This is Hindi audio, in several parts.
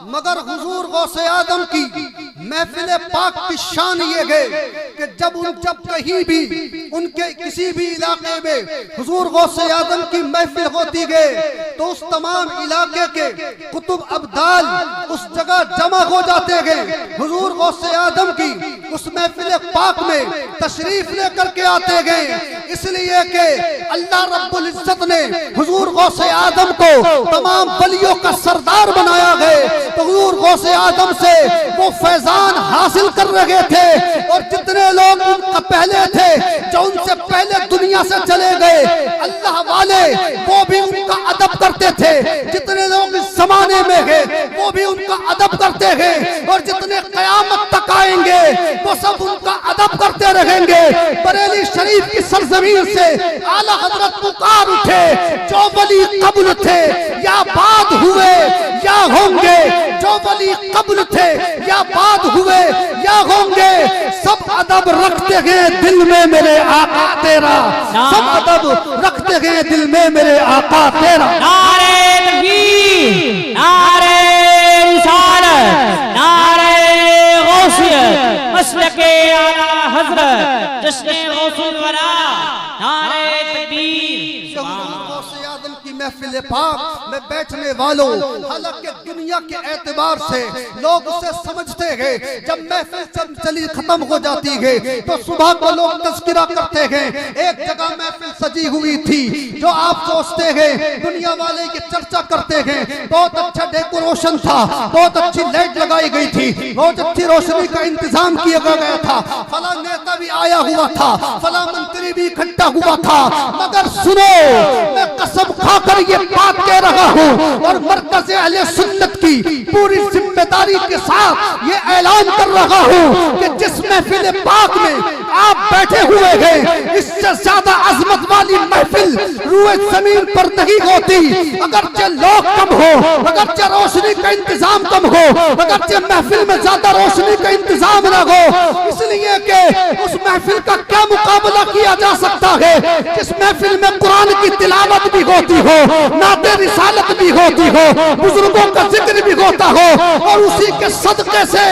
मगर हुजूर गौसे आदम की महफिल पाक की शान ये है कि जब कहीं भी उनके किसी भी इलाके में हुजूर गौसे आदम की महफिल होती है तो उस तमाम इलाके के कुतुब अब्दाल उस जगह जमा हो जाते हैं। हुजूर गौसे आदम की उस महफिल पाक में तशरीफ लेकर के आते गए, इसलिए कि अल्लाह रब्बुल इज्जत ने हुजूर गौसे आदम को तमाम वलियों का सरदार बनाया है। तो हुजूर गौसे आदम से वो फैजान हासिल कर रहे थे और जितने लोग उनका पहले थे जो उनसे पहले दुनिया से चले गए अल्लाह वाले वो भी उनका अदब करते थे। जितने लोग इस जमाने में हैं वो भी उनका अदब करते हैं और जितने कयामत तक आएंगे वो सब उनका अदब करते रहेंगे। बरेली शरीफ की सरजमीन से आला हजरत पुकार उठे, जो वली कब्ल थे या बाद हुए या होंगे, जो वली कब्ल थे या बाद हुए या होंगे, सब अदब रखते हैं दिल में मेरे आका तेरा, सब अदब रखते हैं दिल में मेरे आका तेरा। नारे तकबीर, नारे रिसालत, नारे गौसियत, मसलके आला हजरत, जश्न गौसुल वरा, नारे तकबीर। महफिल पाक में बैठने वालों, हालांकि दुनिया के एतबार से लोग उसे समझते हैं, जब महफिल चली खत्म हो जाती है तो सुबह को लोग तज़किरा करते हैं। एक जगह महफिल सजी हुई थी जो आप सोचते हैं दुनिया वाले की चर्चा करते हैं, बहुत अच्छा डेकोरेशन था, बहुत अच्छी लाइट लगाई गई थी, बहुत अच्छी रोशनी का इंतजाम किया गया था, फला नेता भी आया हुआ था, फला मंत्री भी इकट्ठा हुआ था। मगर सुनो, मैं कसम खाकर ये बात कह रहा हूँ और मरकज़ अहले सुन्नत की पूरी जिम्मेदारी के साथ ये ऐलान कर रहा हूँ कि जिस महफिल पाक में आप बैठे हुए हैं इससे ज्यादा अजमत वाली महफिल रूए जमीन पर नहीं होती। अगरचे लोग कम हो, अगरचे रोशनी का इंतजाम कम हो, अगरचे महफिल में ज्यादा रोशनी का इंतजाम न हो, इसलिए कि उस महफिल का क्या मुकाबला किया जा सकता है जिस महफिल में कुरान की तिलावत भी होती हो, नाते रिसालत भी होती हो, बुजुर्गों का जिक्र भी होता हो और उसी के सदके से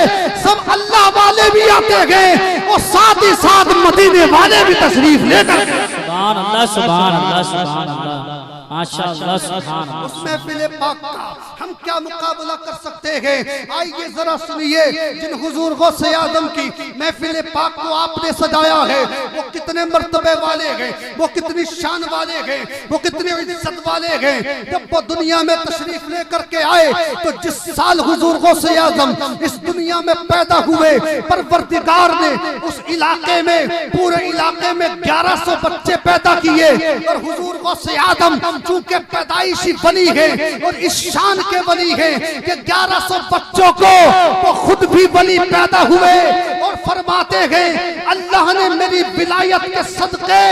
सब अल्लाह वाले भी आते हैं और साथ ही साथ मदीने वाले भी तशरीफ लेकर। सुभान अल्लाह, सुभान अल्लाह, सुभान अल्लाह, माशाअल्लाह, सुभान अल्लाह। उस महफिल पाक का हम क्या मुकाबला कर सकते हैं? आइए जरा सुनिए, जिन हुजूर गौसे आदम की महफिल पाक को आपने सजाया है वो कितने मर्तबे वाले हैं, वो कितनी शान वाले हैं, वो कितनी इज्जत वाले हैं। जब वो दुनिया में तशरीफ लेकर के आए तो जिस साल हुजूर गौसे आदम इस दुनिया में पैदा हुए, परवरदिगार ने उस इलाके में, पूरे इलाके में 1100 बच्चे पैदा किए और हुजूर गौसे आदम चूंकि पैदाइशी बनी है और इस शान के बनी है कि 1100 बच्चों को वो खुद भी बनी पैदा हुए और फरमाते हैं अल्लाह ने मेरी विलायत के सदके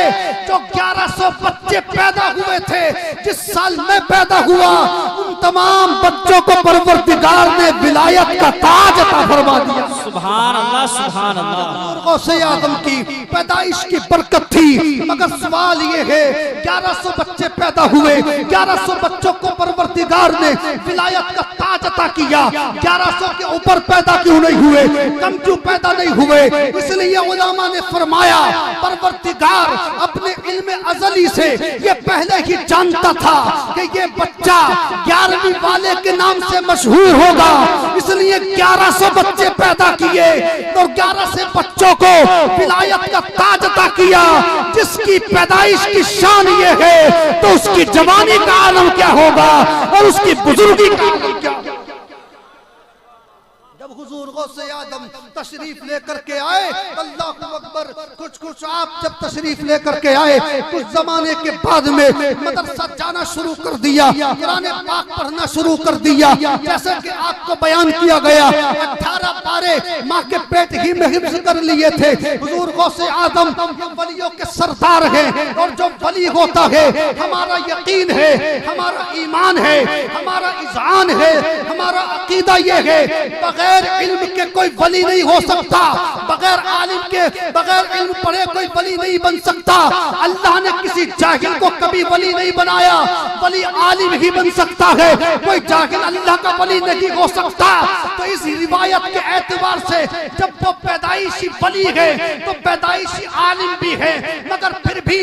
जो 1100 बच्चे पैदा हुए थे जिस साल मैं पैदा हुआ, उन तमाम बच्चों को परवरदिगार ने विलायत का ताज अता फरमा दिया। सुभान अल्लाह, सुभान अल्लाह। गौसे आदम की पैदाइश की बरकत थी, मगर सवाल ये है 1100 बच्चे पैदा हुए, 1100 बच्चों को परवरदिगार ने विलायत का ताज अता किया, 1100 के ऊपर पैदा क्यों नहीं हुए, कम क्यों पैदा नहीं हुए? इसलिए उलमा ने फरमाया परवरदिगार अपने इल्म अज़ली से ये पहले ही जानता था कि ये बच्चा 11वीं वाले के नाम से मशहूर होगा, इसलिए 1100 बच्चे पैदा किए और 1100 बच्चों को विलायत का ताज अता किया। जिसकी पैदाइश की शान ये है तो उसकी जवानी का आलम क्या होगा और उसकी बुजुर्गी का आलम क्या होगा। जब हुजूर गौसे आदम तशरीफ लेकर के आए, अल्लाहु अकबर, कुछ आप जब तशरीफ लेकर के आए कुछ जमाने के बाद में मदरसा जाना शुरू कर दिया, कुरान पाक पढ़ना शुरू कर दिया, जैसे कि आपको बयान किया गया 18 सारे माँ के पेट ही में हिफ्ज कर लिए थे। हुजूर गौसे आजम ये वलियों के सरदार हैं, और जो वली होता है हमारा यकीन है, हमारा ईमान है, हमारा इज़ान है, हमारा अकीदा ये है बगैर इल्म के कोई वली नहीं हो सकता, बगैर आलिम के, बगैर इल्म पढ़े कोई वली नहीं बन सकता। अल्लाह ने किसी जाहिल को कभी वली नहीं बनाया, वली आलिम ही बन सकता है, कोई जाहिल अल्लाह का वली नहीं हो सकता। तो इस रिवायत के एतबार से जब वो पैदाइशी वली है तो पैदाइशी आलिम भी है, मगर फिर भी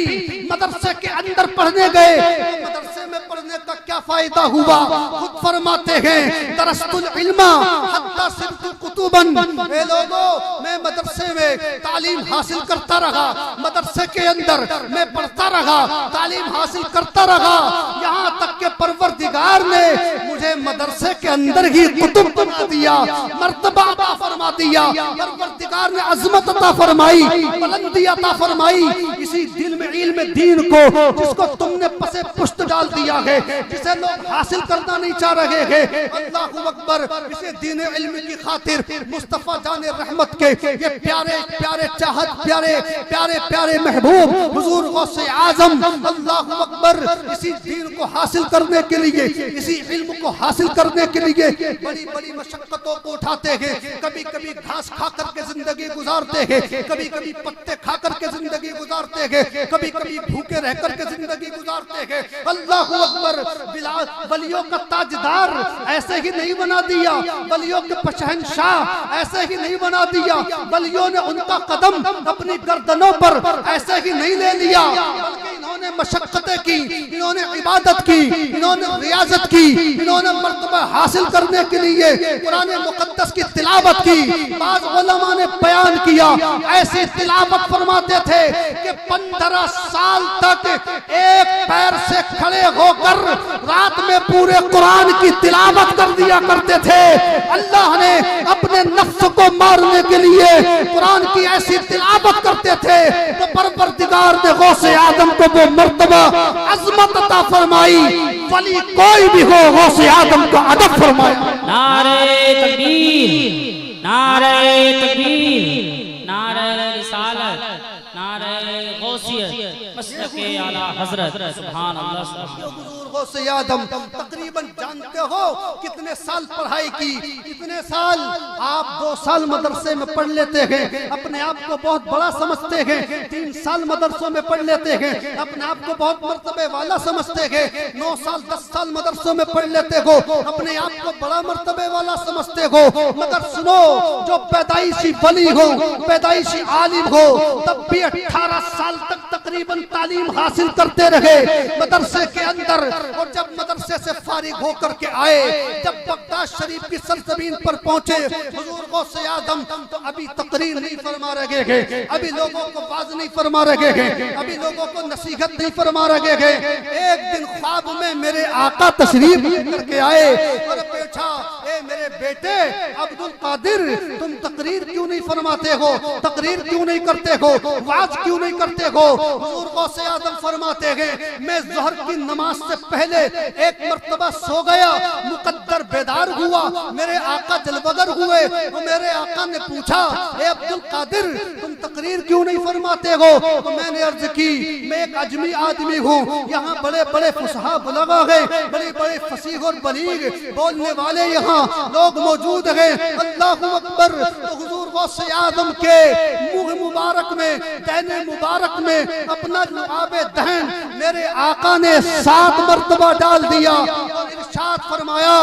मदरसे के अंदर पढ़ने गए तो मदरसे में पढ़ने का क्या फायदा हुआ? खुद फरमाते हैं दरस्तुल इल्मा हत्ता सिरतु कुतुबन, ए लोगों मैं मदरसे में तालीम हासिल करता रहा, मदरसे के अंदर मैं पढ़ता रहा, तालीम हासिल करता रहा, यहाँ तक के परवरदिगार ने मुझे मदरसे के अंदर ही कुतुब बना दिया, मर्तबा अता फरमा दिया, परवरदिगार ने अज़मत अता फरमाई, बुलंदी अता फरमाई। इसी दिल में इल्म दीन को जिसको तुमने पसे पुष्ट डाल दिया है, जिसे लोग हासिल करना नहीं चाह रहे हैं, अल्लाहु अकबर, इसे दीन इल्म की खातिर मुस्तफा जाने रहमत के ये प्यारे प्यारे चाहत प्यारे प्यारे प्यारे महबूब हुजूर गौसे आजम अल्लाहु अकबर, इसी दीन को हासिल करने के लिए, इसी इल्म को हासिल करने के लिए बड़ी बड़ी मशक्कतों को उठाते हैं। कभी कभी घास खा करके जिंदगी गुजारते हैं, कभी कभी पत्ते खा करके जिंदगी गुजारते हैं, कभी कभी भूखे रह करके जिंदगी गुजारते हैं। अल्लाहु अकबर, बिलाल वलियों का ताजदार ऐसे ही नहीं बना दिया, वलियों के शहंशाह ऐसे ही नहीं बना दिया, वलियों ने उनका कदम अपनी गर्दनों पर ऐसे ही नहीं ले लिया, बल्कि इन्होंने मशक्कतें की, इन्होंने इबादत की, इन्होंने रियाजत की, इन्होंने मर्तबा हासिल करने के लिए कुरान मुकद्दस की तिलावत की। बाज़ उलमा ने बयान किया, ऐसी तिलावत फरमाते थे कि 15 साल तक एक पैर से खड़े होकर रात में पूरे कुरान की तिलावत कर दिया करते थे। अल्लाह ने अपने नफ्स को मारने के लिए कुरान की ऐसी तिलावत करते थे तो परवरदिगार ने गौसे आदम को वो मर्तबा अज़मत अता फरमाई, वली कोई भी हो गौसे आदम का अदब फरमाया। नारे तकबीर, नारे तकबीर, नारे रिसालत, नारे गौसियत, मसलके आला हजरत, सुभान अल्लाह, सुभान अल्लाह। गौसे आदम तकरीबन जानते हो कितने साल पढ़ाई की? कितने साल? आप 2 साल मदरसे में पढ़ लेते हैं, अपने आप को बहुत बड़ा समझते हैं। 3 साल मदरसों में पढ़ लेते हैं, अपने आप को बहुत मर्तबे वाला समझते हैं। 9 साल 10 साल मदरसों में पढ़ लेते हो, अपने आप को बड़ा मर्तबे वाला समझते हो। मगर सुनो, जो पैदाइशी वली हो, पैदाइशी आलिम हो, तब भी 18 साल तक तकरीबन तालीम हासिल करते रहे मदरसे के अंदर। और जब मदरसे से फारिग होकर के आए, जब बगदाद शरीफ की सरजमीन पर पहुंचे हुजूर गौसे आदम, तो अभी तकरीर नहीं फरमा रहे हैं, अभी लोगों को वाज नहीं फरमा रहे हैं, अभी लोगों को नसीहत नहीं फरमा रहे हैं। एक दिन ख्वाब में मेरे आका तशरीफ करके आए और पूछा, ए मेरे बेटे अब्दुल कादिर, तुम तकरीर क्यों नहीं फरमाते हो, तकरीर क्यों नहीं करते हो, वाज क्यों नहीं करते हो? हुजूर गौसे आदम फरमाते हैं, मैं ज़ोहर की नमाज से पहले एक मर्तबा सो गया, मुकद्दर बेदार हुआ, मेरे आका जलवगर हुए, तो मेरे आका ने पूछा, ए अब्दुल कादिर तुम तकरीर क्यों नहीं फरमाते हो? तो मैंने अर्ज की, मैं एक अजमी आदमी हूँ, यहाँ बड़े बड़े फुसहा बुलगा है, बड़े बड़े फसीह और बलीग बोलने वाले यहाँ लोग मौजूद हैं। अल्लाहु अकबर। तो हुजूर गौसे आदम के मुंह मुबारक में, दाहिने मुबारक में अपना लुआबे दहन मेरे आका ने 7 मर्तबा डाल दिया और इरशाद फरमाया,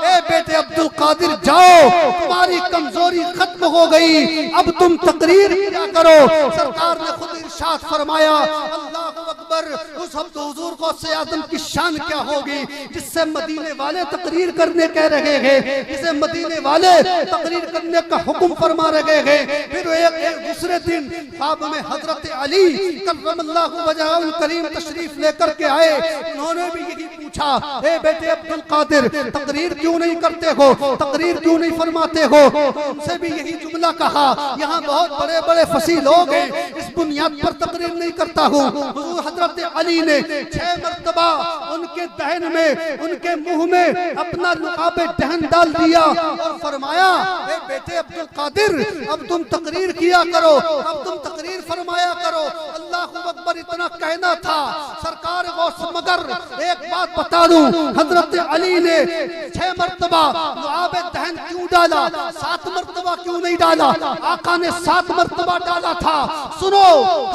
ए बेटे अब्दुल कादिर जाओ, तुम्हारी कमजोरी खत्म हो गई, अब तुम तकरीर किया करो। सरकार ने खुद इरशाद फरमाया, अल्लाहु अकबर। उस वक्त हुजूर गौसे आदम की शान क्या होगी जिससे मदीने वाले तकरीर करने कह रहे हैं, जिसे मदीने वाले तकरीर करने का हुक्म फरमा रहे हैं। फिर एक दूसरे दिन ख्वाब में हजरत अली कर्रमल्लाहु वजहुल करीम तशरीफ लेकर के आए, उन्होंने भी यही पूछा, ए बेटे अब्दुल कादिर तकरीर क्यों नहीं करते हो, तकरीर क्यों नहीं फरमाते हो? उनसे भी यही जुमला कहा, यहाँ बहुत बड़े बड़े फसीह लोग हैं, इस बुनियाद पर तकरीर नहीं करता हूँ। हजरत अली अली ने 6 मरतबा उनके दहन में, उनके मुंह में अपना लुआब दहन डाल दिया और फरमाया, ए बेटे अब्दुल कादिर, अब तुम तकरीर किया करो, अब तुम तकरीर फरमाया करो। अल्लाहु अकबर इतना कहना था सरकार गौस। मगर एक बात बता दूं, हजरत अली ने 6 मरतबा लुआब दहन क्यों डाला, 7 मरतबा क्यों नहीं डाला? आका ने 7 मरतबा डाला था। सुनो,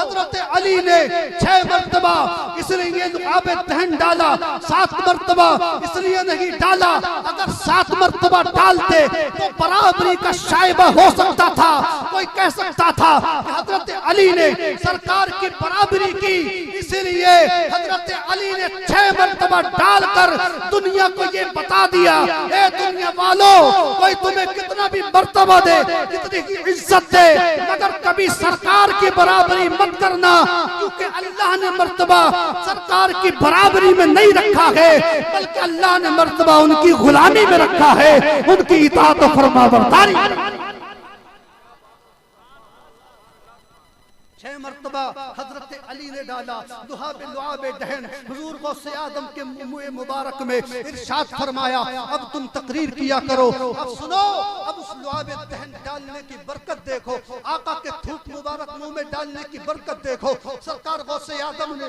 हजरत अली ने 6 मरतबा इसलिए लुआब दहन डाला, 7 मरतबा इसलिए नहीं डाला। अगर 7 मरतबा डालते तो बराबरी का शायबा हो सकता था। कोई कह सकता था कि हजरत अली ने सरकार की बराबरी की, इसीलिए हजरत अली ने 6 मरतबा डालकर दुनिया को ये बता दिया, ए दुनिया वालों, कोई तुम्हें कितना भी मर्तबा दे, कितनी की इज्जत दे, मगर कभी सरकार की बराबरी मत करना, क्योंकि अल्लाह ने मर्तबा सरकार की बराबरी में नहीं रखा है, बल्कि अल्लाह ने मर्तबा उनकी गुलामी में रखा है, उनकी इताअत और फरमाबरदारी। 6 मरतबा हजरत अली ने डाला लुआब दहन। हुजूर गौसे आदम के मुंह मुबारक में इरशाद फरमाया, अब तुम तकरीर किया करो। अब सुनो, अब उस लुआब दहन डालने की बरकत देखो, आका के थूक मुबारक मुंह में डालने की बरकत देखो। सरकार गौसे आदम ने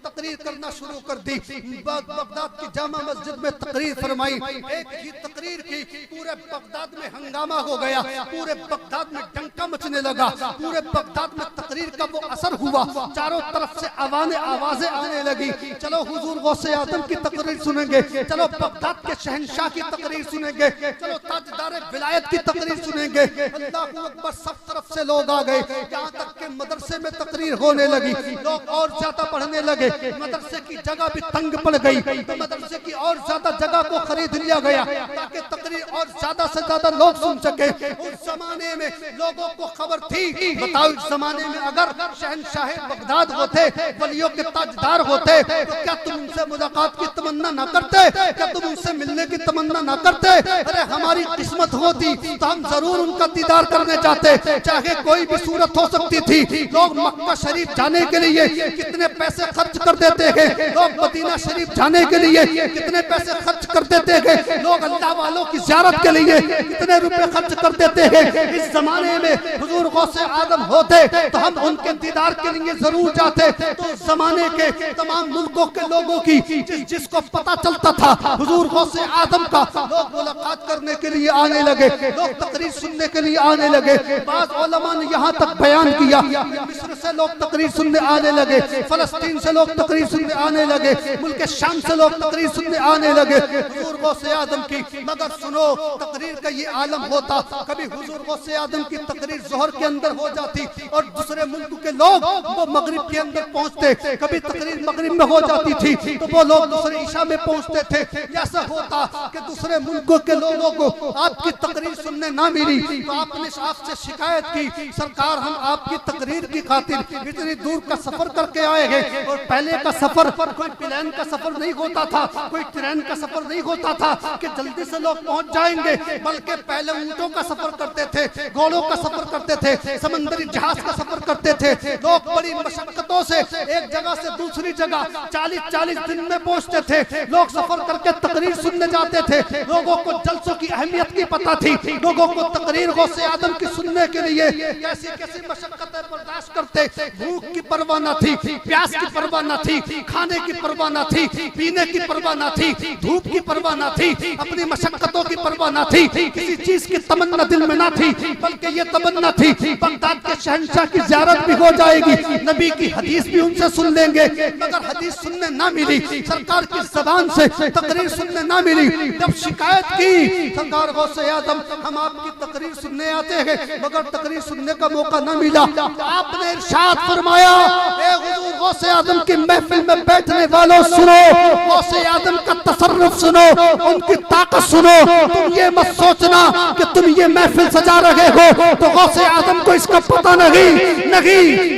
तकरीर करना शुरू कर दी। बगदाद की जामा मस्जिद में तकरीर फरमाई। एक ही तकरीर की पूरे बगदाद में हंगामा हो गया, पूरे बगदाद में डंका मचने लगा, पूरे बगदाद में तकरीर का वो असर हुआ, चारों तरफ से आवाजें आने लगी। चलो हुजूर गौसे आदम की तकरीर सुनेंगे, चलो बगदाद के शहंशाह की तकरीर सुनेंगे, चलो ताजदार विलायत की तकरीर सुनेंगे। अल्लाहू अकबर, सब तरफ से लोग आ गए, यहाँ तक के मदरसे में तकरीर होने लगी। लोग और ज्यादा पढ़ने लगे, मदरसे की जगह भी तंग पड़ गई, तो मदरसे की और ज्यादा जगह को खरीद लिया गया ताकि तकरीर और ज्यादा से ज्यादा लोग सुन सके। उस जमाने में लोगों को खबर थी, बताओ इस जमाने में अगर शहंशाह बगदाद होते, वलियों के ताजदार होते, तो क्या तुम उनसे मुलाकात की तमन्ना ना करते? क्या तुम उनसे मिलने की तमन्ना ना करते? अरे हमारी किस्मत होती तो हम जरूर उनका दीदार करने जाते, चाहे कोई भी सूरत हो सकती थी। लोग मक्का शरीफ जाने के लिए कितने पैसे खर्च कर देते हैं, लोग मदीना शरीफ जाने के लिए कितने पैसे खर्च कर देते हैं, लोग अल्लाह वालों की ज़ियारत के लिए कितने रुपए खर्च कर देते हैं। इस जमाने में हुजूर गौसे आदम होते तो हम उनके दीदार के लिए जरूर जाते। तो उस जमाने के तमाम मुल्कों के लोगों की जिसको पता चलता था हुजूर गौसे आदम का, लोग मुलाकात करने के लिए आने लगे, लोग तकरीर सुनने के लिए आने लगे। बाज़ उलमा ने यहाँ तक बयान किया, मिस्र से लोग तकरीर सुनने आने लगे, फलस्तीन से लोग तकरीर सुनने आने लगे, मुल्क शाम से लोग तकरीर सुनने आने लगे हुजूर गौसे आदम की। मगर सुनो, तकरीर का ये आलम होता, कभी हुजूर गौसे आदम की तकरीर जोहर के अंदर हो जाती और दूसरे मुल्क के लोग वो मगरिब के अंदर पहुंचते, कभी तकरीर मगरिब में हो जाती थी तो वो लोग दूसरे ईशा में पहुंचते थे। ऐसा होता कि दूसरे मुल्कों के लोगों को आपकी तकरीर सुनने ना मिली तो आपने आपसे शिकायत की, सरकार हम आपकी तकरीर की खातिर इतनी दूर का सफर करके आए हैं। और पहले का सफर कोई प्लेन का सफर नहीं होता था, कोई ट्रेन का सफर नहीं होता था कि जल्दी से लोग पहुंच जाएंगे, बल्कि पहले ऊंटों का सफर करते थे, घोड़ों का सफर करते थे, समंदरी जहाज का सफर करते थे। लोग बड़ी मशक्कतों से एक जगह से दूसरी जगह 40-40 दिन में पहुंचते थे। लोग सफर करके तकरीर सुनने जाते थे। लोगों को जलसों की अहमियत की पता थी, लोगों को तकरीर गौसे आदम की सुनने के लिए कैसी कैसी मशक्कतें बर्दाश्त करते। भूख की परवाह न थी, प्यास की परवाह न थी, खाने की परवाह न थी, पीने की परवाह न थी, धूप की परवाह न थी, अपनी मशक्कतों की परवाह न थी, किसी चीज की तमन्ना दिल में न थी, बल्कि ये तमन्ना थी बगदाद के शहंशाह की ज़ियारत भी हो जाएगी, नबी की हदीस भी उनसे सुन लेंगे। मगर हदीस सुनने ना मिली, सरकार की जबान से तकरीर सुनने ना मिली। जब शिकायत की सरकार गौसे आदम हम आपकी तकरीर सुनने आते हैं मगर तकरीर सुनने का मौका ना मिला, आपने इरशाद फरमाया, ए हुजूर गौसे आदम की महफिल में बैठने वालों सुनो, गौसे आदम का तसर्रुफ सुनो, उनकी ताकत सुनो। तुम ये मत सोचना कि तुम ये महफिल सजा रहे हो तो गौसे आदम को इसका पता नहीं,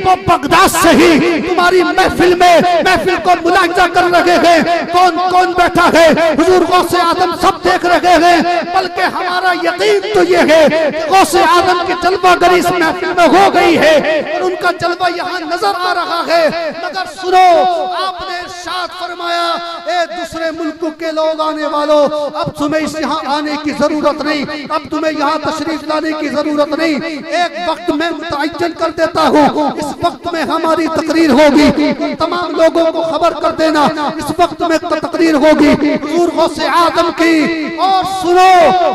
वो बगदाद से ही तुम्हारी महफिल को मुलाहिजा कर रहे हैं, कौन कौन बैठा है, हुजूर गौसे आदम सब देख रहे हैं। बल्कि हमारा यकीन तो ये है कि गौसे आदम की जलवागरी इस महफिल में हो गई है और उनका जलवा यहाँ नजर आ रहा है। मगर सुनो, आपने इरशाद फरमाया, ए दूसरे मुल्कों के लोग आने वालों, अब तुम्हें इस यहाँ आने की जरूरत नहीं, अब तुम्हें यहाँ तशरीफ लाने की जरूरत नहीं। एक वक्त में मुतअय्यन कर देता हूँ, इस वक्त में हमारी तकरीर होगी, तमाम लोगों को खबर कर देना, इस वक्त में तकरीर होगी हुजूर गौसे आदम की। और सुनो,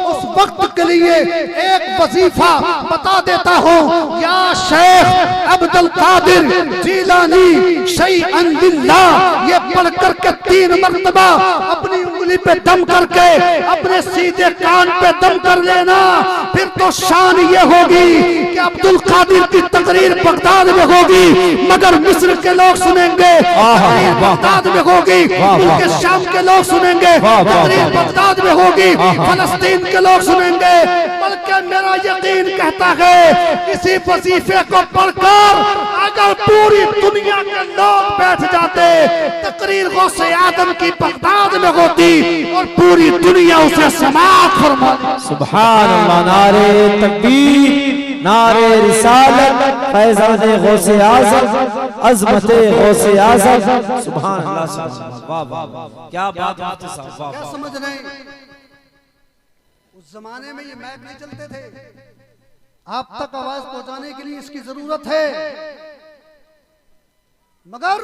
उस वक्त के लिए एक वजीफा बता देता हूँ, या शेख अब्दुल कादिर जीलानी शैअन लिल्लाह, ये पढ़ करके 3 मरतबा अपनी उंगली पे दम करके अपने सीधे कान पे दम कर लेना, फिर तो शान ये होगी कि अब्दुल कादिर की तकरीर बगदाद में होगी, मगर मिस्र के लोग सुनेंगे, तकरीर बगदाद में होगी, उनके शाम के लोग सुनेंगे, तकरीर बगदाद में होगी, फलस्तीन के लोग सुनेंगे। बल्कि मेरा यकीन कहता है, इसी वजीफे को पढ़कर अगर पूरी दुनिया के लोग बैठ जाते, तकरीर गौसे आदम की बगदाद में होती और पूरी दुनिया उसे समाअत फरमाती। सुभान अल्लाह, नारे तकबीर, नारे रिसालत, फैज़ान गौसे आज़म, अज़मत गौसे आज़म। सुभान अल्लाह, वाह वाह वाह, क्या बात मुफ्ती साहब, वाह। क्या समझ रहे हैं? उस जमाने में ये मैप नहीं चलते थे, आप तक आवाज पहुंचाने के लिए इसकी जरूरत है, मगर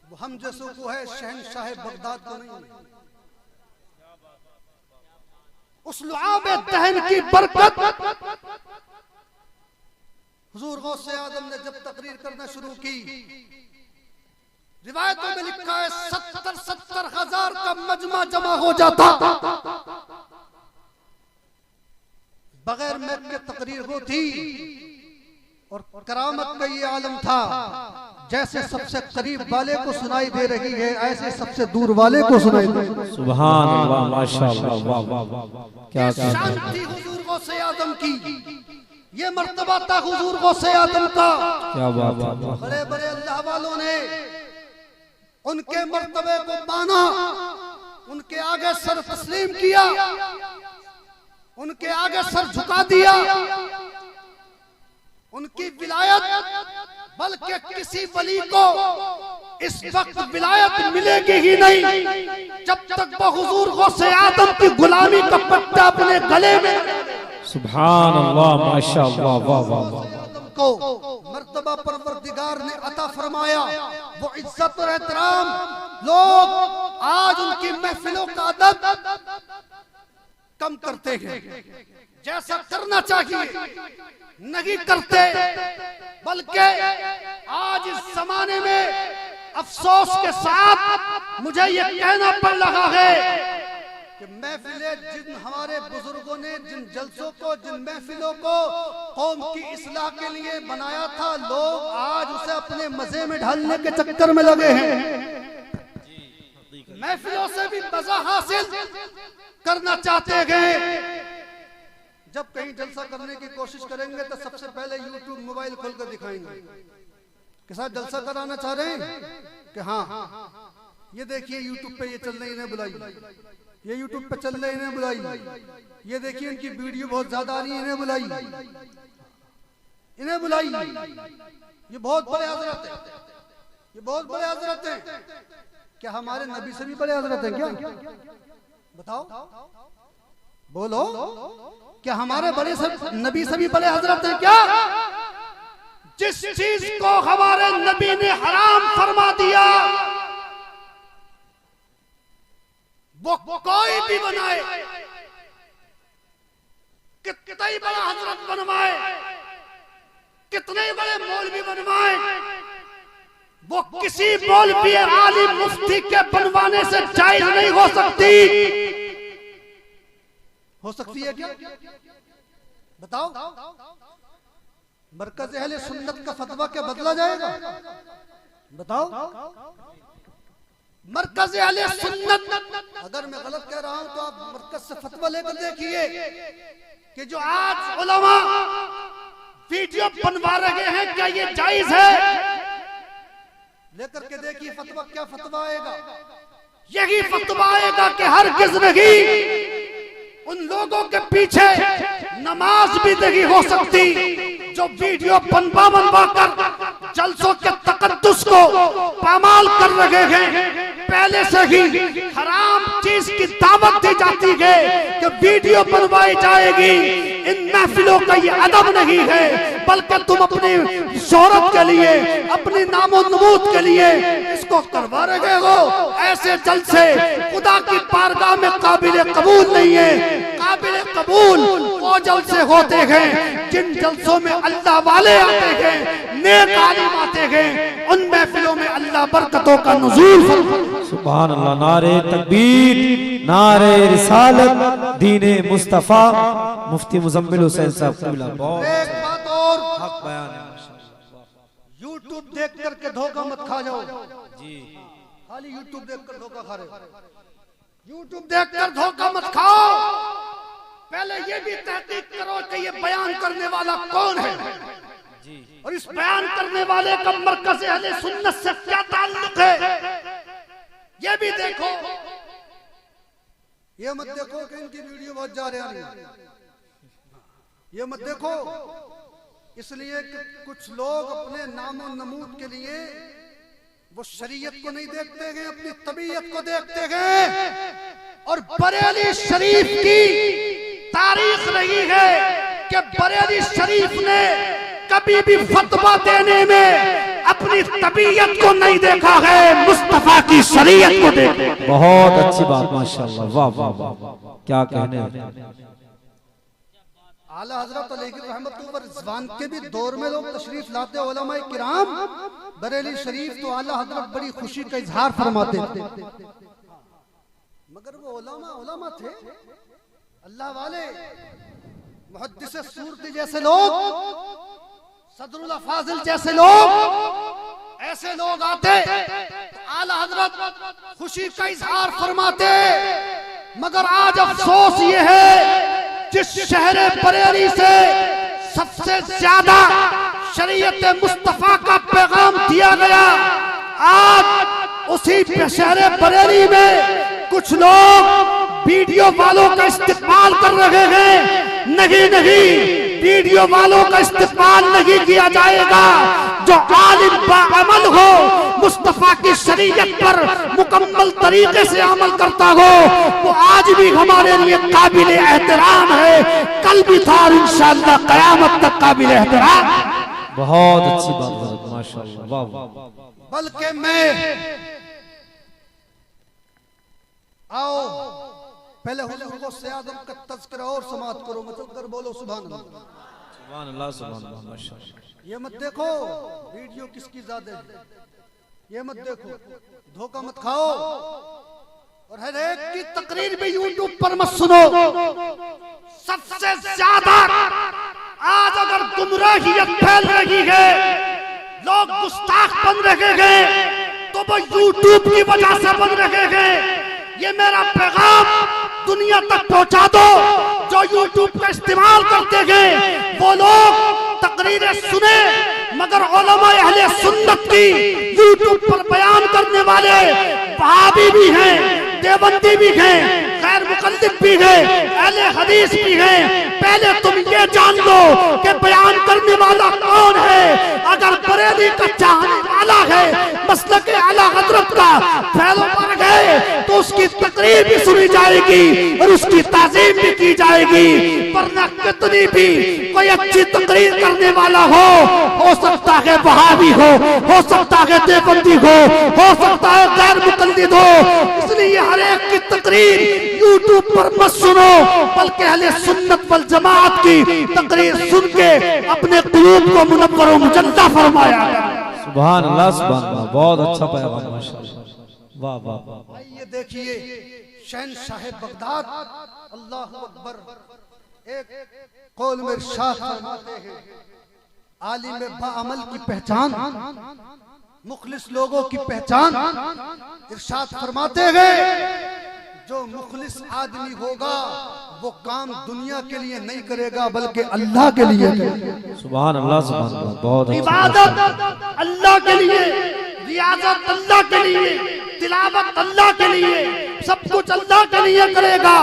वो हम जैसों को है, शहंशाह बगदाद को नहीं। उस लुआब दहन की बरकत हुजूर गौसे आदम ने जब तकरीर करना शुरू की, रिवायतों में लिखा है 70 हजार का मजमा जमा हो जाता, बगैर मैप के तकरीर होती। और करामत का ये आलम था, जैसे सबसे करीब वाले को सुनाई दे रही है, ऐसे सबसे दूर वाले को सुनाई दे रही है। सुभान अल्लाह, माशाअल्लाह, वाह वाह वाह, क्या शांति हुजूर गौसे आदम की, ये मर्तबा था हुजूर गौसे आदम का। क्या बात है, बड़े बड़े अल्लाह वालों ने उनके मर्तबे को माना, उनके आगे सर तस्लीम किया, उनके आगे सर झुका दिया। उनकी विलायत, बल्कि किसी वली को इस वक्त विलायत मिलेगी ही नहीं जब तक वो हुजूर गौसे आदम की गुलामी का पट्टा अपने गले में। सुभान अल्लाह, माशाअल्लाह, वाह वाह। को मर्तबा परवरदिगार ने अता फरमाया, वो इज्जत और एहतराम लोग आज उनकी महफिलों का अदब कम करते हैं, जैसा करना चाहिए नहीं करते। बल्कि आज इस जमाने में अफसोस के साथ मुझे ये कहना पड़ रहा है कि महफिलें, जिन हमारे बुजुर्गों ने जिन जलसों को, जिन महफिलों को कौम की इस्लाह के लिए बनाया था, लोग आज उसे अपने मजे में ढालने के चक्कर में लगे हैं। महफिलों से भी मजा हासिल करना चाहते हैं। जब कहीं जलसा करने की कोशिश करेंगे तो सबसे पहले यूट्यूब मोबाइल खोलकर दिखाएंगे कि साथ जलसा कराना चाह रहे हैं कि हाँ, ये देखिए यूट्यूब पे ये चल रही, इन्हें बुलाई, ये यूट्यूब पे चल रहे, इन्हें बुलाई, ये देखिए इनकी वीडियो बहुत ज्यादा आ रही है, इन्हें बुलाई, इन्हें बुलाई। ये बहुत बड़े हजरत है, ये बहुत बड़े हजरत हैं। क्या हमारे नबी से भी बड़े हजरत हैं? क्या बताओ, बोलो, क्या हमारे बड़े नबी से भी बड़े हजरत हैं? क्या जिस चीज को हमारे नबी ने हराम फरमा दिया, वो कोई भी बनाए, कितना ही बड़ा हजरत बनवाए, कितने ही बड़े मौलवी बनवाए, वो किसी मौलवी आलिम मुफ्ती के बनवाने से जायज नहीं हो सकती। हो सकती है क्या? बताओ। मरकज अहले सुन्नत का फतवा क्या बदला जाएगा? बताओ। मरकज अहले सुन्नत, अगर मैं गलत कह रहा हूं तो आप मरकज से फतवा लेकर देखिए कि जो आज उलमा वीडियो बनवा रहे हैं, क्या ये जायज है? लेकर के देखिए फतवा, क्या फतवा आएगा? यही फतवा आएगा कि हरगिज़ नहीं, उन लोगों के पीछे नमाज भी नहीं हो सकती जो वीडियो बनवा कर जलसों के तकद्दुस को पामाल कर रहे हैं। पहले से ही हराम चीज की दावत दी जाती है कि वीडियो बनवाई जाएगी। इन महफिलों का ये अदब नहीं है, बल्कि तुम अपनी शोहरत के लिए, अपनी नामो नमूद के लिए इसको करवा रहे हो। ऐसे जलसे खुदा की बारगाह में काबिल कबूल नहीं है। काबिल कबूल वो जलसे होते हैं जिन जलसों में अल्लाह वाले आते हैं, नेक आलिम आते हैं। उन महफिलों में अल्लाह बरकतों का नुज़ूल फरमाता। सुभान अल्लाह। नारे तकबीर, नारे रिसालत, दीने मुस्तफा, मुफ्ती मुजम्मिल हुसैन साहब क़िबला। एक बात और, हक बयान है। यूट्यूब देख करके धोखा मत खा जाओ जी। खाली यूट्यूब देख कर धोखा खा रहे हो। यूट्यूब देख कर धोखा मत खाओ। पहले ये भी तहकीक करो कि ये बयान करने वाला कौन है और इस बयान करने वाले का मरकज़ अहले सुन्नत से क्या ताल्लुक है, ये भी देखो। ये मत देखो कि इनकी वीडियो बहुत जा रही है, ये मत देखो। इसलिए कि कुछ लोग अपने नामो नमूद के लिए वो शरीयत को नहीं देखते हैं, अपनी तबीयत को देखते हैं। और बरेली शरीफ की तारीख रही है कि बरेली शरीफ ने कभी भी फतवा देने में अपनी तबीयत को नहीं देखा है, मुस्तफा की शरीयत को देखा। बहुत अच्छी बात, माशाअल्लाह, वाह वाह वाह, क्या कहने। आला हजरत रहमतुल्लाह के भी दौर में लोग तशरीफ लाते, उलमाए किराम बरेली शरीफ तो आला हजरत बड़ी खुशी का इजहार फरमाते थे। मगर वो उलमा थे, अल्लाह वाले, मुहद्दिस सूरती जैसे लोग, सदरुल फाजिल जैसे लोग, ऐसे लोग आते तो आला हजरत खुशी का इजहार फरमाते। मगर आज अफसोस ये है, जिस शहर बरेली से सबसे ज्यादा शरीयत मुस्तफा का पैगाम दिया गया, आज उसी शहर बरेली में कुछ लोग वीडियो वालों का इस्तेमाल कर रहे हैं। नहीं नहीं, वीडियो वालों का इस्तेमाल नहीं किया जाएगा। जो आलिम बाअमल हो, मुस्तफा की शरीयत पर मुकम्मल तरीके से अमल करता हो, वो आज भी हमारे लिए काबिल एहतराम है। कल भी था और इंशाअल्लाह क़यामत तक काबिल एहतराम। बहुत अच्छी बात, माशाअल्लाह, वाह वाह। बल्कि मैं आओ पहले हुजूर को से आदम का तज़किरा और समाअत करो, मतलब कर बोलो सुभान अल्लाह, सुभान अल्लाह, सुभान अल्लाह, माशाअल्लाह। ये मत देखो वीडियो किसकी ज्यादा है, ये मत देखो, धोखा मत खाओ। और हर एक की तकरीर भी यूट्यूब पर मत सुनो। सबसे ज्यादा आज अगर गुमराहियत फैल रही है, लोग गुस्ताख बन रहे हैं, तो वो यूट्यूब की वजह से बन रहे हैं। ये मेरा पैगाम दुनिया तक पहुंचा दो। जो यूट्यूब का इस्तेमाल करते हैं वो लोग तकरीरें सुने, मगर उलमा अहले सुन्नत की यूट्यूब पर बयान करने वाले वहाबी भी हैं, देवबंदी भी हैं, गैर मुकल्लिद भी हैं, अहले हदीस भी हैं। पहले तुम ये जान लो कि बयान करने वाला कौन है। अगर बरेली का चाहने वाला है, मसलक आला हजरत का फैलोवर है, तो उसकी तकरीर भी सुनी जाएगी और उसकी ताज़ीम भी की जाएगी। वरना कितनी भी कोई अच्छी तकरीर करने वाला हो सकता है वहाबी हो सकता है देवबंदी हो सकता है गैर मुकल्लिद हो। इसलिए हर एक की तकरीर यूट्यूब पर मत सुनो, बल्कि अहले सुन्नत वल जमात की तकरीर सुन के अपने क़ुलूब को मुनव्वर व मुजल्ला फरमाया। सुभान अल्लाह, सुभान अल्लाह, बहुत अच्छा पैगाम, माशाअल्लाह, वाह वाह। ये देखिए शहंशाह बगदाद अल्लाहु अकबर एक कौल में इरशाद फरमाते हैं, आलिम बाअमल की पहचान, मुखलिस लोगों की पहचान। इरशाद फरमाते हैं, जो मुखलिस आदमी होगा वो काम दुनिया के लिए नहीं करेगा बल्कि अल्लाह के लिए करेगा। सुभान अल्लाह, सुभान अल्लाह, बहुत अच्छा। इबादत अल्लाह के लिए, रियाजत अल्लाह के लिए, तिलावत अल्लाह के लिए, सब कुछ अल्लाह के लिए करेगा।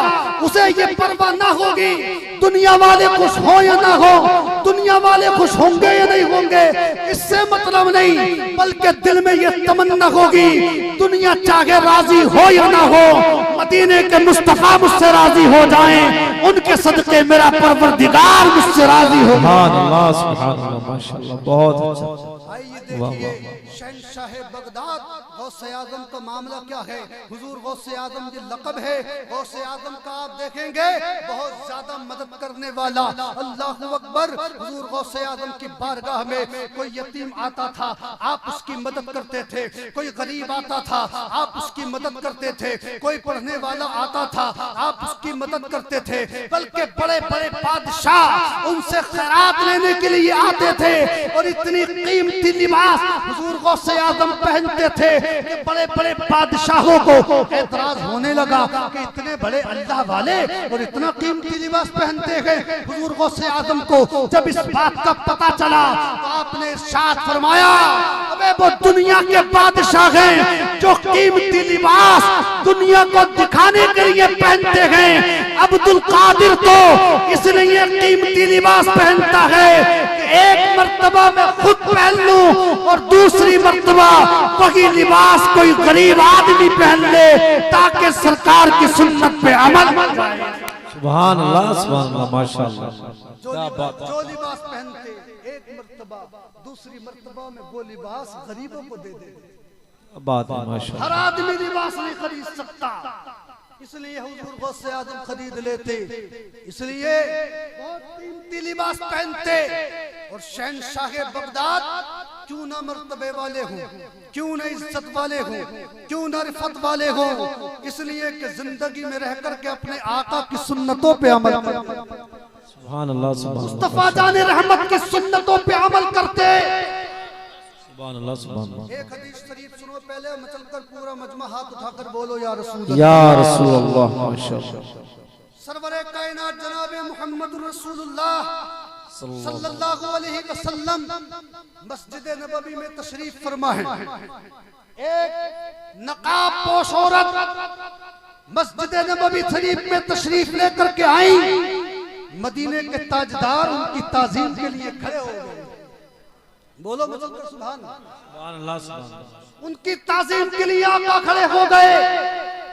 उसे ये परवाह ना होगी दुनिया वाले खुश हो या ना हो, दुनिया वाले खुश होंगे या नहीं होंगे इससे मतलब नहीं, बल्कि दिल में ये तमन्ना होगी दुनिया चाहे राजी हो या ना हो, मदीने के मुस्तफा मुझसे राजी हो जाएं, उनके सदके मेरा परवरदिगार मुझसे राजी हो। सुभान अल्लाह माशाअल्लाह, बहुत अच्छा। आइए देखिए शहंशाह बगदाद गौसे आजम का मामला क्या है। हुजूर गौसे आजम ये लक़ब है। गौसे आजम का आप देखेंगे बहुत ज्यादा मदद करने वाला। अल्लाहु अकबर। हुजूर गौसे आजम की बारगाह में कोई यतीम आता था, आप उसकी मदद करते थे। कोई गरीब आता था, आप उसकी मदद करते थे। कोई पढ़ने वाला आता था, आप उसकी मदद करते थे। बल्कि बड़े बड़े बादशाह उनसे खैरात लेने के लिए आते थे और इतनी कीमती लिबास हुजूर गौसे आजम पहनते थे कि बड़े बड़े बादशाहों को एतराज होने लगा कि इतने बड़े अल्लाह वाले और इतना कीमती लिबास पहनते हैं। हुजूर गौसे आजम को जब इस बात का पता चला तो आपने इरशाद फरमाया, अबे वो दुनिया के बादशाह हैं जो कीमती लिबास दुनिया को दिखाने के लिए पहनते हैं। अब्दुल कादिर तो इसलिए कीमती लिबास पहनता है कि एक मर्तबा मैं खुद पहन लूं और दूसरी मर्तबा वही लिबास कोई गरीब आदमी पहन ले ताकि सरकार की सुन्नत पे अमल। सुभान अल्लाह माशाअल्लाह। जो लिबास पहनते एक मर्तबा, दूसरी मर्तबा में वो लिबास गरीबों को दे दे। बात है माशाअल्लाह। हर आदमी लिबास नहीं खरीद सकता, इसलिए हुजूर गौसे आजम खरीद लेते, इसलिए बहुत कीमती लिबास पहनते। और शहंशाह बगदाद क्यों ना मर्तबे वाले हों, क्यों ना इज्जत वाले हों, क्यों ना रिफत वाले हों, इसलिए कि जिंदगी में रह करके अपने आका की सुन्नतों पे अमल करते। सुभान अल्लाह। मुस्तफा जाने रहमत की सुन्नतों पे अमल करते। सुभान अल्लाह सुभान अल्लाह। एक हदीस शरीफ सुनो पहले, मचलकर पूरा मजमा हाथ उठाकर बोलो या रसूल या रसूल अल्लाह माशाअल्लाह। सरवरे कायनात जनाबे मोहम्मद रसूलुल्लाह सल्लल्लाहु अलैहि वसल्लम मस्जिद नबवी में तशरीफ फरमा है। एक नकाब पोश औरत मस्जिद नबवी शरीफ में तशरीफ लेकर के आई। मदीने के ताजदार उनकी ताजीम के लिए खड़े हो गए। बोलो मुझे सुभान अल्लाह। उनकी ताजीम के लिए आका खड़े हो गए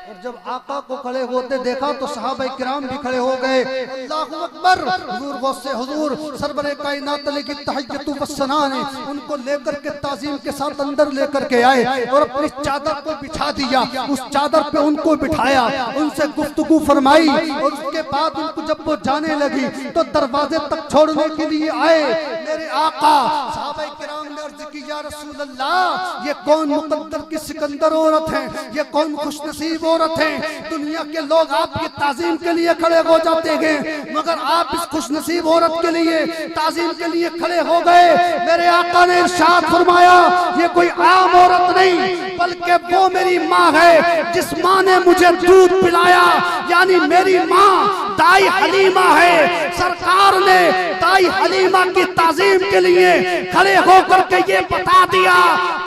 और जब आका को खड़े होते देखा तो सहाबा किराम भी खड़े हो गए। अल्लाहु अकबर। हुजूर गौसे हुजूर सरवरे कायनात की तहय्युतु वस्सना ने उनको लेकर के ताजीम के साथ अंदर लेकर के आए और अपनी चादर को बिछा दिया। उस चादर पे उनको बिठाया, उनसे गुफ्तगू फरमाई और उसके बाद उनको जब वो जाने लगी तो दरवाजे तक छोड़ने के लिए आए। मेरे आका सहाबा किराम ने अर्ज की, या रसूल अल्लाह, ये कौन मुकद्दर की सिकंदर औरत है, ये कौन खुशनसीब औरत है। दुनिया के लोग आपकी ताजीम के लिए खड़े हो जाते हैं, मगर आप इस खुशनसीब औरत के लिए ताजीम के लिए खड़े हो गए। मेरे आका ने इरशाद फरमाया, ये कोई आम औरत नहीं बल्कि वो मेरी माँ है जिस माँ ने मुझे दूध पिलाया, यानी मेरी माँ दाई हलीमा है। सरकार ने दाई हलीमा की ताजीम के लिए खड़े होकर के ये बता दिया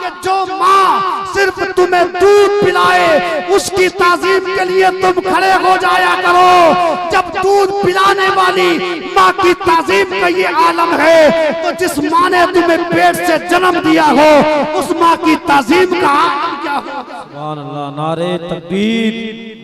कि जो माँ सिर्फ तुम्हें दूध पिलाए उसकी ताजीम के लिए तुम खड़े हो जाया करो। जब दूध पिलाने वाली माँ की ताजीम का ये आलम है तो जिस माँ ने तुम्हें पेट से जन्म दिया हो उस माँ की ताजीम का आलम क्या हो। सुभान अल्लाह। नारे तकबीर,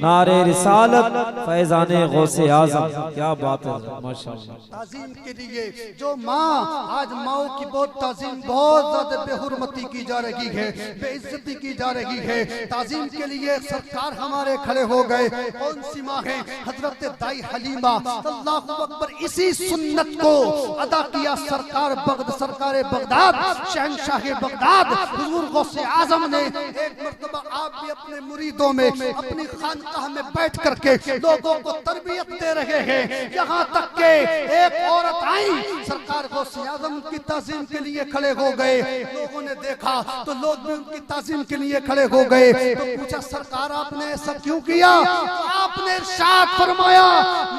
नारे रिसालत, फैज़ाने गौसे आज़म। क्या बात है माशाअल्लाह। ताजीम के लिए जो माँ, आज माओ की बहुत ताजीम बहुत ज्यादा बेहुरमती की जा रही है, बेइज्जती की जा रही है। ताजीम के लिए सरकार हमारे खड़े हो गए। कौन सी माँ है? हजरत दाई हलीमा। अल्लाहु अकबर। इसी सुन्नत को अदा किया सरकार बगदाद, शहंशाह बगदाद हुजूर गौसे आजम ने। एक मर्तबा आप भी अपने मुरीदों में अपनी खानकाह में बैठ करके लोगों को तरबियत दे रहे हैं, यहाँ तक के एक औरत आई, सरकार गौसे आजम की ताजीम के लिए खड़े हो गए। लोगों ने देखा तो लोग भी उनकी ताजीम के लिए खड़े हो गए। तो पूछा, सरकार आपने ऐसा क्यों किया? तो आपने इरशाद फरमाया,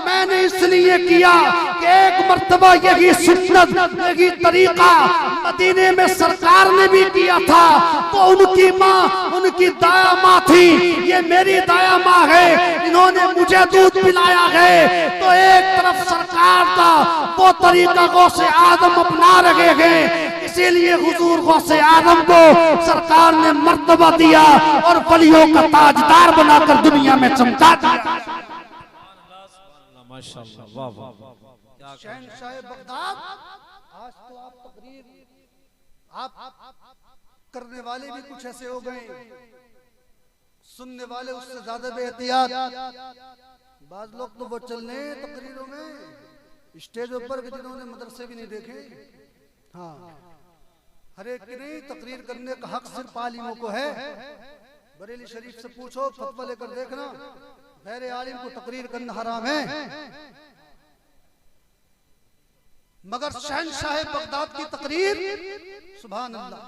मैंने इसलिए किया कि एक मर्तबा यही सुन्नत, यही तरीका मदीने में सरकार ने भी किया था। तो उनकी माँ, उनकी दाया माँ थी, ये मेरी दाया माँ है, इन्होंने मुझे दूध पिलाया है। तो एक तरफ सरकार का वो वो तरीका गौसे आदम अपना रहे हैं। इसीलिए हुजूर गौसे आदम को सरकार ने मर्तबा दिया और वलियों का ताजदार बनाकर दुनिया में चमका दिया। माशाअल्लाह, वाह वाह वाह। शहंशाह बगदाद, आज तो आप तकरीर आप करने वाले भी कुछ ऐसे हो गए, सुनने वाले उससे ज्यादा बेहतियात। बाज लोग तो वो चलने तकरीरों में स्टेज ऊपर के जिन्होंने मदरसे भी नहीं देखे। हाँ, हर एक की नहीं तकरीर करने का हक सिर्फ आलिमों को है। बरेली शरीफ से पूछो, फतवा लेकर देखना, गैर आलिम को तकरीर करना हराम है। मगर शहंशाह बगदाद की तकरीर, सुभान अल्लाह,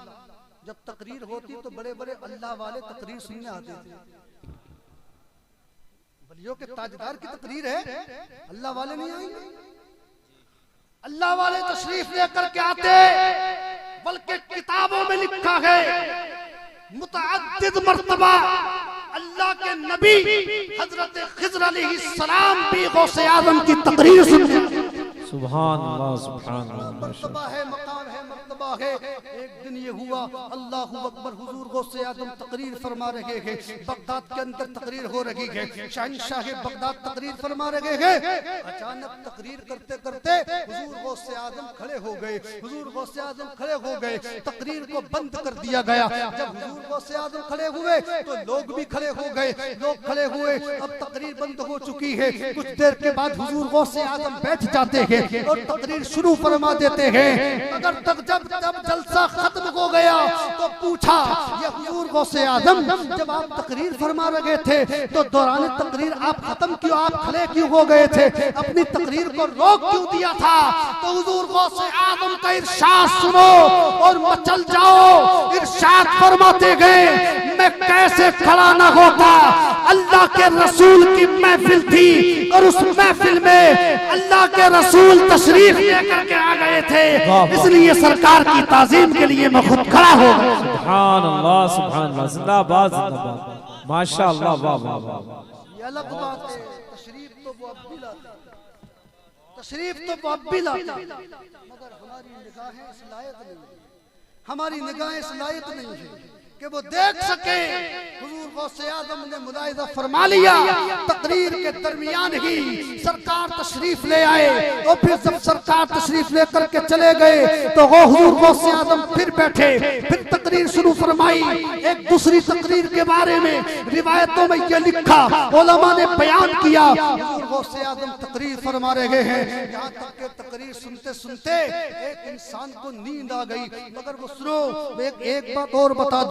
जब तकरीर होती तो बड़े बड़े अल्लाह वाले तकरीर सुनने आते थे। वलियों के ताजदार की तकरीर है, अल्लाह वाले नहीं आएंगे। अल्लाह वाले तशरीफ लेकर के आते, बल्कि किताबों में लिखा है मुतअद्दिद मर्तबा अल्लाह के नबी हजरत खिज़र अलैहिस्सलाम भी गौसे आज़म की तकरीर सुनते। सुभान अल्लाह, सुभान अल्लाह। मर्तबा है, मकाम है, मर्तबा है। एक दिन ये हुआ, अल्लाहु अकबर, हुजूर गौसे आज़म तकरीर फरमा रहे हैं, बगदाद के अंदर तकरीर हो रही है, शहंशाह बगदाद तकरीर फरमा रहे हैं। अचानक तकरीर करते करते हुजूर गौसे आज़म खड़े हो गए। हुजूर गौसे आज़म खड़े हो गए, तकरीर को बंद कर दिया गया। जब हुजूर गौसे आज़म खड़े हुए तो लोग भी खड़े हो गए। लोग खड़े हुए, अब तकरीर बंद हो चुकी है। कुछ देर के बाद हुजूर गौसे आज़म बैठ जाते हैं और तकरीर शुरू फरमा देते हैं। मगर तक जब जलसा खत्म हो गया तो पूछा, ये हुजूर गौसे आज़म, जब आप तकरीर फरमा रहे थे तो दौरान तकरीर आप खत्म क्यों, आप खड़े क्यों हो गए थे, अपनी तकरीर को रोक क्यों दिया था? तो हुजूर गौसे आज़म का इरशाद सुनो और मचल जाओ। इरशाद फरमाते गए, मैं कैसे खड़ा न होता, अल्लाह के रसूल की महफिल थी और उस महफिल में अल्लाह के रसूल तशरीफ लेकर के आ गए थे, इसलिए सरकार की ताज़ीम के लिए मैं खुद खड़ा हो गया। सुभान अल्लाह, सुभान अल्लाह, जिंदाबाद जिंदाबाद, माशाअल्लाह, वाह वाह वाह। ये अलग बात है, तशरीफ तो वो अब भी लाते, तशरीफ तो वो अब भी लाते, मगर हमारी निगाहें इस लायक नहीं है, हमारी निगाहें इस लायक नहीं है कि वो देख सके। हुजूर गौसे आज़म ने मुलाहिज़ा फरमा लिया, तकरीर के दरमियान ही सरकार तशरीफ ले आए और फिर जब सरकार तशरीफ लेकर के चले गए तो वो हुजूर गौसे आज़म फिर बैठे, फिर तकरीर शुरू फरमाई। एक दूसरी तकरीर के बारे में रिवायतों में ये लिखा, उलमा ने बयान किया, हुजूर गौसे आज़म तकरीर फरमा रहे हैं, यहाँ तक के तकरीर सुनते सुनते एक इंसान को नींद आ गई। मगर वो सुनो, एक बात और बता